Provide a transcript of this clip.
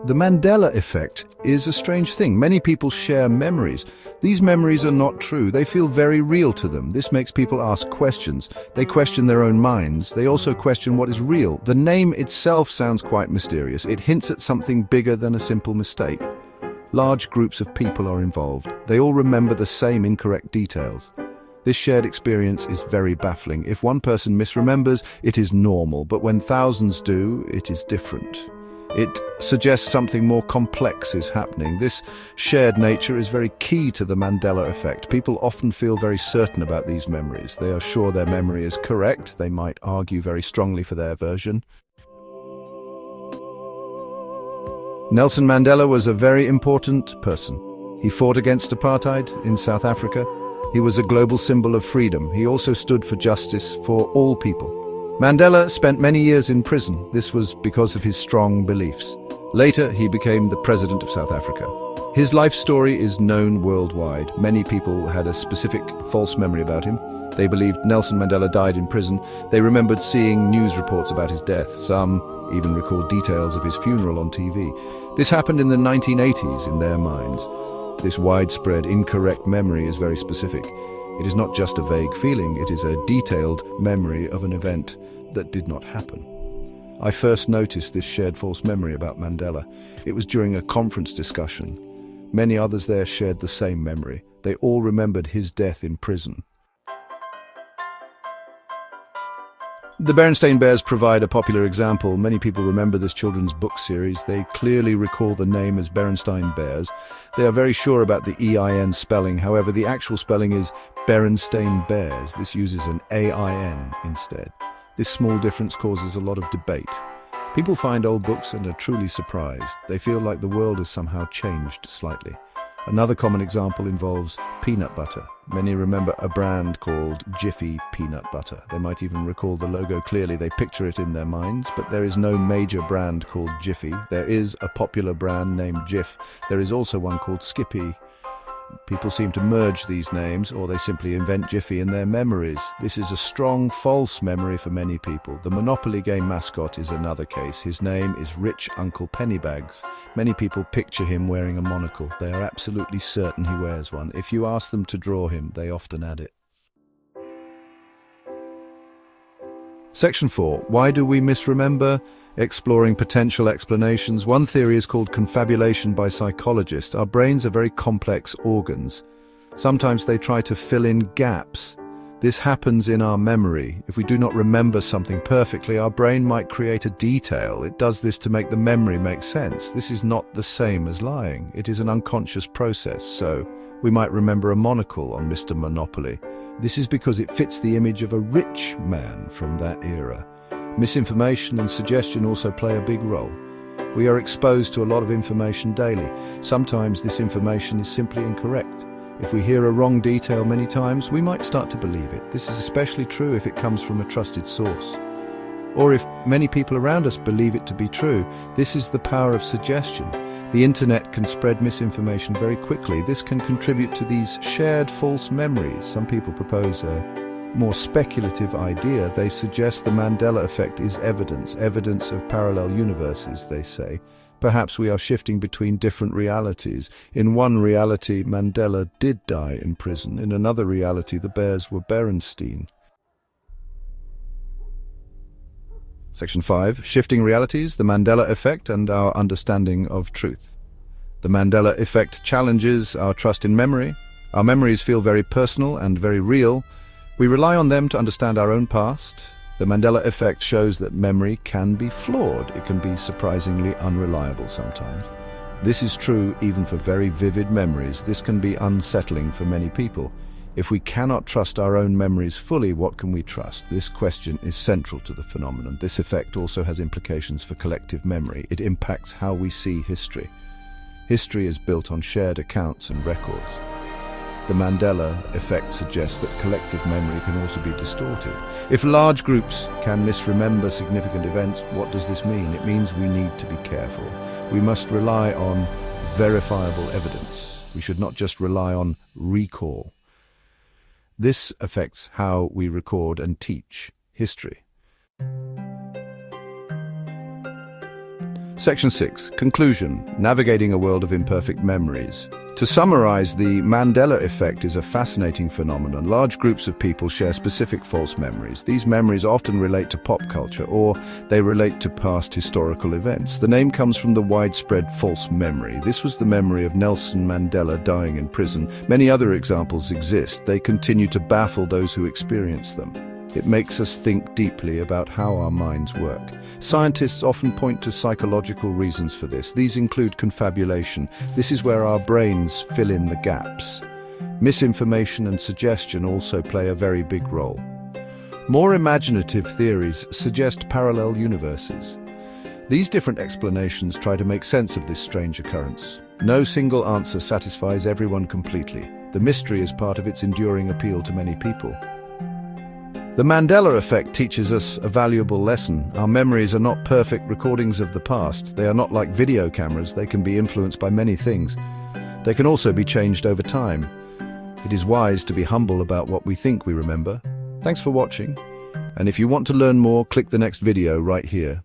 The Mandela Effect is a strange thing. Many people share memories. These memories are not true. They feel very real to them. This makes people ask questions. They question their own minds. They also question what is real. The name itself sounds quite mysterious. It hints at something bigger than a simple mistake. Large groups of people are involved. They all remember the same incorrect details. This shared experience is very baffling. If one person misremembers, it is normal, but when thousands do, it is different. It suggests something more complex is happening. This shared nature is very key to the Mandela effect. People often feel very certain about these memories. They are sure their memory is correct. They might argue very strongly for their version. Nelson Mandela was a very important person. He fought against apartheid in South Africa. He was a global symbol of freedom. He also stood for justice for all people. Mandela spent many years in prison. This was because of his strong beliefs. Later, he became the president of South Africa. His life story is known worldwide. Many people had a specific false memory about him. They believed Nelson Mandela died in prison. They remembered seeing news reports about his death. Some even recalled details of his funeral on TV. This happened in the 1980s in their minds. This widespread, incorrect memory is very specific. It is not just a vague feeling, it is a detailed memory of an event that did not happen. I first noticed this shared false memory about Mandela. It was during a conference discussion. Many others there shared the same memory. They all remembered his death in prison. The Berenstain Bears provide a popular example. Many people remember this children's book series. They clearly recall the name as Berenstein Bears. They are very sure about the EIN spelling. However, the actual spelling is Berenstain Bears. This uses an AIN instead. This small difference causes a lot of debate. People find old books and are truly surprised. They feel like the world has somehow changed slightly. Another common example involves peanut butter. Many remember a brand called Jiffy Peanut Butter. They might even recall the logo clearly. They picture it in their minds, but there is no major brand called Jiffy. There is a popular brand named Jif. There is also one called Skippy. People seem to merge these names, or they simply invent Jiffy in their memories. This is a strong, false memory for many people. The Monopoly game mascot is another case. His name is Rich Uncle Pennybags. Many people picture him wearing a monocle. They are absolutely certain he wears one. If you ask them to draw him, they often add it. Section 4. Why do we misremember? Exploring potential explanations. One theory is called confabulation by psychologists. Our brains are very complex organs. Sometimes they try to fill in gaps. This happens in our memory. If we do not remember something perfectly, our brain might create a detail. It does this to make the memory make sense. This is not the same as lying. It is an unconscious process. So, we might remember a monocle on Mr. Monopoly. This is because it fits the image of a rich man from that era. Misinformation and suggestion also play a big role. We are exposed to a lot of information daily. Sometimes this information is simply incorrect. If we hear a wrong detail many times, we might start to believe it. This is especially true if it comes from a trusted source. Or if many people around us believe it to be true. This is the power of suggestion. The internet can spread misinformation very quickly. This can contribute to these shared false memories. Some people propose a more speculative idea. They suggest the Mandela effect is evidence of parallel universes, they say. Perhaps we are shifting between different realities. In one reality, Mandela did die in prison. In another reality, the Bears were Berenstein. Section 5. Shifting realities, the Mandela effect and our understanding of truth. The Mandela effect challenges our trust in memory. Our memories feel very personal and very real. We rely on them to understand our own past. The Mandela effect shows that memory can be flawed. It can be surprisingly unreliable sometimes. This is true even for very vivid memories. This can be unsettling for many people. If we cannot trust our own memories fully, what can we trust? This question is central to the phenomenon. This effect also has implications for collective memory. It impacts how we see history. History is built on shared accounts and records. The Mandela effect suggests that collective memory can also be distorted. If large groups can misremember significant events, what does this mean? It means we need to be careful. We must rely on verifiable evidence. We should not just rely on recall. This affects how we record and teach history. Section 6. Conclusion. Navigating a world of imperfect memories. To summarize, the Mandela Effect is a fascinating phenomenon. Large groups of people share specific false memories. These memories often relate to pop culture, or they relate to past historical events. The name comes from the widespread false memory. This was the memory of Nelson Mandela dying in prison. Many other examples exist. They continue to baffle those who experience them. It makes us think deeply about how our minds work. Scientists often point to psychological reasons for this. These include confabulation. This is where our brains fill in the gaps. Misinformation and suggestion also play a very big role. More imaginative theories suggest parallel universes. These different explanations try to make sense of this strange occurrence. No single answer satisfies everyone completely. The mystery is part of its enduring appeal to many people. The Mandela Effect teaches us a valuable lesson. Our memories are not perfect recordings of the past. They are not like video cameras. They can be influenced by many things. They can also be changed over time. It is wise to be humble about what we think we remember. Thanks for watching. And if you want to learn more, click the next video right here.